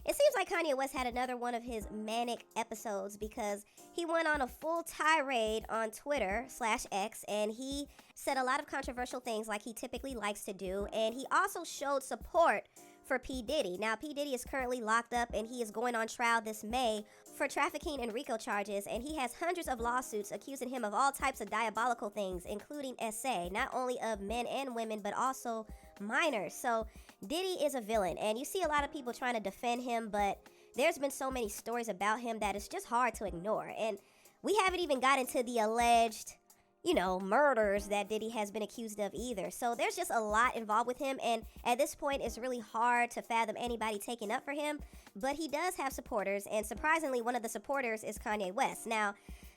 It seems like Kanye West had another one of his manic episodes because he went on a full tirade on Twitter/X, and he said a lot of controversial things like he typically likes to do, and he also showed support for P. Diddy. Now, P. Diddy is currently locked up and he is going on trial this May for trafficking and RICO charges, and he has hundreds of lawsuits accusing him of all types of diabolical things, including SA, not only of men and women, but also minors. So Diddy is a villain, and you see a lot of people trying to defend him, but there's been so many stories about him that it's just hard to ignore. And we haven't even gotten to the alleged murders that Diddy has been accused of either. So there's just a lot involved with him, and at this point it's really hard to fathom anybody taking up for him, but he does have supporters, and surprisingly one of the supporters is Kanye West. Now,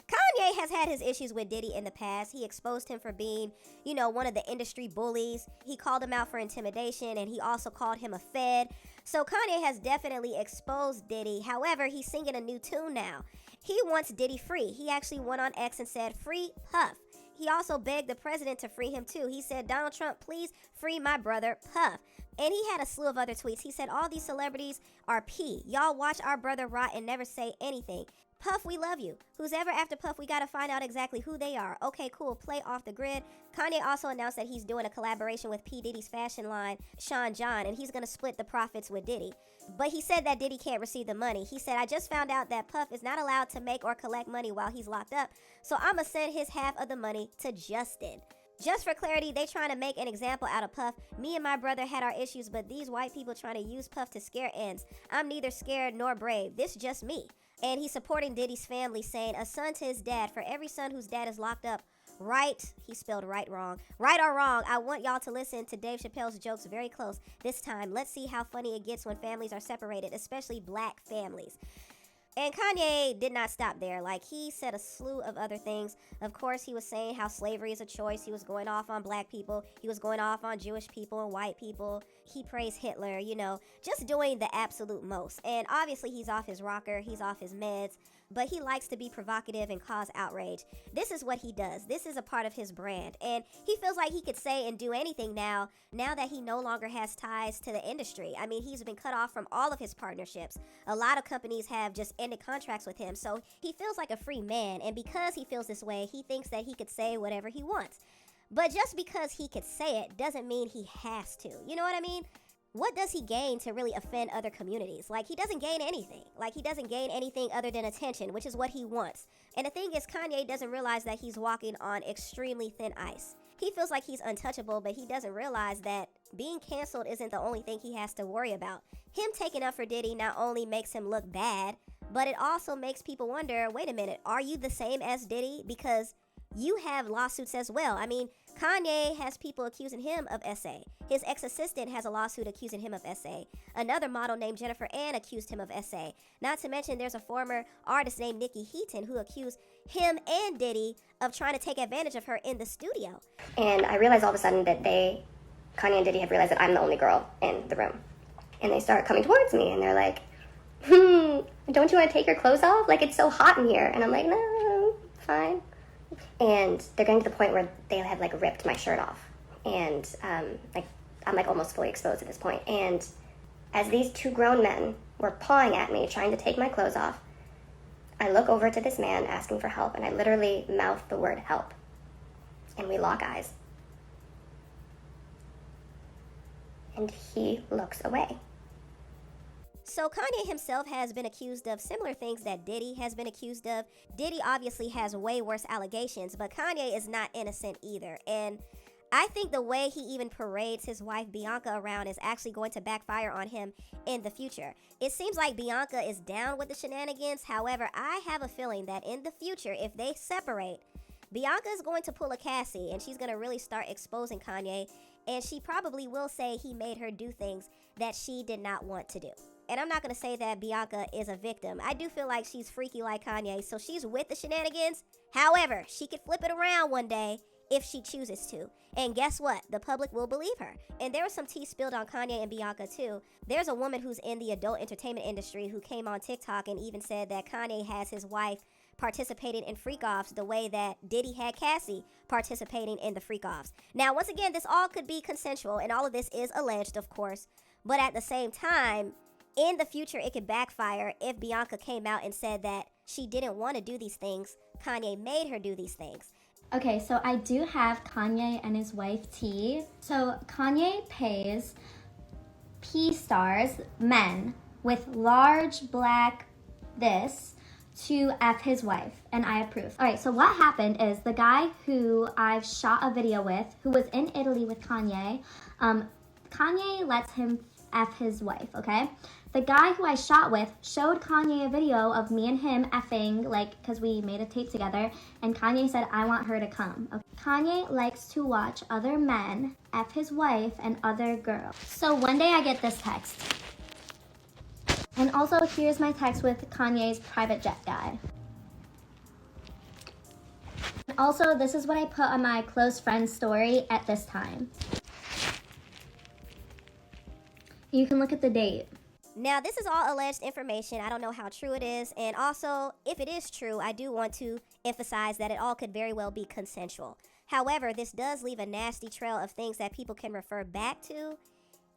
Kanye has had his issues with Diddy in the past. He exposed him for being, one of the industry bullies. He called him out for intimidation, and he also called him a fed. So Kanye has definitely exposed Diddy. However, he's singing a new tune now. He wants Diddy free. He actually went on X and said, "Free Puff." He also begged the president to free him too. He said, "Donald Trump, please free my brother Puff." And he had a slew of other tweets. He said, "All these celebrities are P. Y'all watch our brother rot and never say anything. Puff, we love you. Who's ever after Puff, we gotta find out exactly who they are. Okay, cool, play off the grid." Kanye also announced that he's doing a collaboration with P. Diddy's fashion line, Sean John, and he's gonna split the profits with Diddy. But he said that Diddy can't receive the money. He said, "I just found out that Puff is not allowed to make or collect money while he's locked up, so I'ma send his half of the money to Justin." Just for clarity, they trying to make an example out of Puff. "Me and my brother had our issues, but these white people trying to use Puff to scare ends. I'm neither scared nor brave. This just me." And he's supporting Diddy's family, saying, "A son to his dad. For every son whose dad is locked up, right," he spelled right wrong, "right or wrong, I want y'all to listen to Dave Chappelle's jokes very close this time. Let's see how funny it gets when families are separated, especially black families." And Kanye did not stop there. Like, he said a slew of other things. Of course, he was saying how slavery is a choice. He was going off on black people. He was going off on Jewish people and white people. He praised Hitler, just doing the absolute most. And obviously, he's off his rocker. He's off his meds. But he likes to be provocative and cause outrage. This is what he does. This is a part of his brand. And he feels like he could say and do anything now that he no longer has ties to the industry. I mean, he's been cut off from all of his partnerships. A lot of companies have just ended contracts with him. So he feels like a free man. And because he feels this way, he thinks that he could say whatever he wants. But just because he could say it doesn't mean he has to. You know what I mean? What does he gain to really offend other communities? Like, he doesn't gain anything. Like, he doesn't gain anything other than attention, which is what he wants. And the thing is, Kanye doesn't realize that he's walking on extremely thin ice. He feels like he's untouchable, but he doesn't realize that being canceled isn't the only thing he has to worry about. Him taking up for Diddy not only makes him look bad, but it also makes people wonder, wait a minute, are you the same as Diddy? Because you have lawsuits as well. I mean, Kanye has people accusing him of SA. His ex-assistant has a lawsuit accusing him of SA. Another model named Jennifer Ann accused him of SA. Not to mention there's a former artist named Nikki Heaton who accused him and Diddy of trying to take advantage of her in the studio. And I realized all of a sudden that Kanye and Diddy have realized that I'm the only girl in the room. And they start coming towards me and they're like, "Don't you want to take your clothes off? Like, it's so hot in here." And I'm like, "No, fine." And they're getting to the point where they have ripped my shirt off, and I'm almost fully exposed at this point. And as these two grown men were pawing at me, trying to take my clothes off, I look over to this man asking for help, and I literally mouth the word "help," and we lock eyes, and he looks away. So Kanye himself has been accused of similar things that Diddy has been accused of. Diddy obviously has way worse allegations, but Kanye is not innocent either. And I think the way he even parades his wife Bianca around is actually going to backfire on him in the future. It seems like Bianca is down with the shenanigans. However, I have a feeling that in the future, if they separate, Bianca is going to pull a Cassie and she's going to really start exposing Kanye. And she probably will say he made her do things that she did not want to do. And I'm not going to say that Bianca is a victim. I do feel like she's freaky like Kanye, so she's with the shenanigans. However, she could flip it around one day if she chooses to. And guess what? The public will believe her. And there was some tea spilled on Kanye and Bianca too. There's a woman who's in the adult entertainment industry who came on TikTok and even said that Kanye has his wife participating in freak-offs the way that Diddy had Cassie participating in the freak-offs. Now, once again, this all could be consensual, and all of this is alleged, of course. But at the same time, in the future, it could backfire if Bianca came out and said that she didn't want to do these things. Kanye made her do these things. Okay, so I do have Kanye and his wife T. So Kanye pays P-stars, men, with large black this to F his wife, and I approve. All right, so what happened is the guy who I've shot a video with, who was in Italy with Kanye, Kanye lets him F his wife, okay? The guy who I shot with showed Kanye a video of me and him effing, like, because we made a tape together, and Kanye said, I want her to come. Okay? Kanye likes to watch other men F his wife and other girls. So one day I get this text. And also, here's my text with Kanye's private jet guy. And also, this is what I put on my close friend story at this time. You can look at the date. Now, this is all alleged information. I don't know how true it is. And also, if it is true, I do want to emphasize that it all could very well be consensual. However, this does leave a nasty trail of things that people can refer back to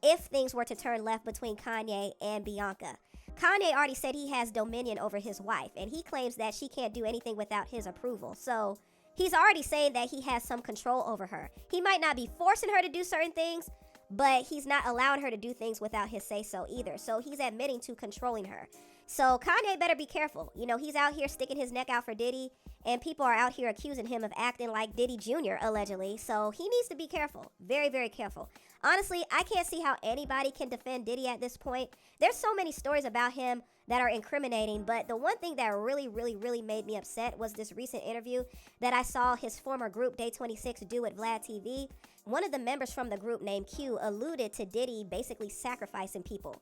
if things were to turn left between Kanye and Bianca. Kanye already said he has dominion over his wife, and he claims that she can't do anything without his approval. So he's already saying that he has some control over her. He might not be forcing her to do certain things, but he's not allowing her to do things without his say-so either. So he's admitting to controlling her. So Kanye better be careful. You know, he's out here sticking his neck out for Diddy, and people are out here accusing him of acting like Diddy Jr., allegedly. So he needs to be careful. Very, very careful. Honestly, I can't see how anybody can defend Diddy at this point. There's so many stories about him that are incriminating, but the one thing that really made me upset was this recent interview that I saw his former group, Day 26, do with Vlad TV. One of the members from the group named Q alluded to Diddy basically sacrificing people.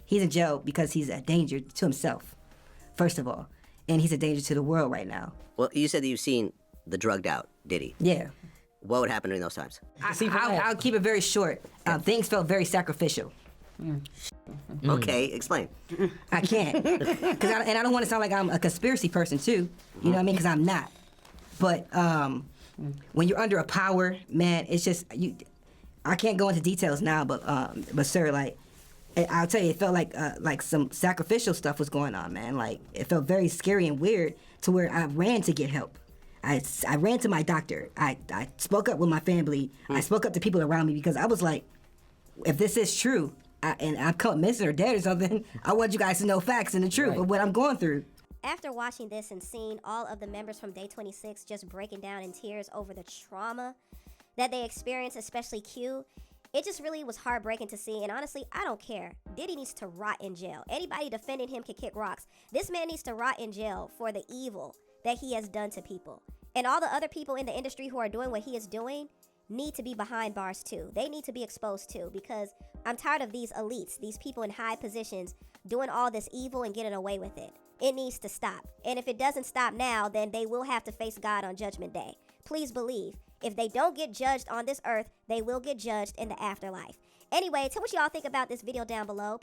He's in jail because he's a danger to himself, first of all, and he's a danger to the world right now. Well, you said that you've seen the drugged out Diddy. Yeah. What would happen during those times? I'll keep it very short. Things felt very sacrificial. Okay, explain. I can't. And I don't want to sound like I'm a conspiracy person, too. You know what I mean? Because I'm not. But when you're under a power, man, it's just, I can't go into details now, but sir, like, I'll tell you, it felt like some sacrificial stuff was going on, man. Like, it felt very scary and weird to where I ran to get help. I ran to my doctor. I spoke up with my family. I spoke up to people around me because I was like, if this is true, and I'm caught missing or dead or something, I want you guys to know facts and the truth of what I'm going through. After watching this and seeing all of the members from Day 26 just breaking down in tears over the trauma that they experienced, especially Q, it just really was heartbreaking to see. And honestly, I don't care. Diddy needs to rot in jail. Anybody defending him can kick rocks. This man needs to rot in jail for the evil that he has done to people. And all the other people in the industry who are doing what he is doing need to be behind bars too. They need to be exposed too, because I'm tired of these elites, these people in high positions doing all this evil and getting away with it. It needs to stop. And if it doesn't stop now, then they will have to face God on Judgment Day. Please believe, if they don't get judged on this earth, they will get judged in the afterlife. Anyway, tell what y'all think about this video down below.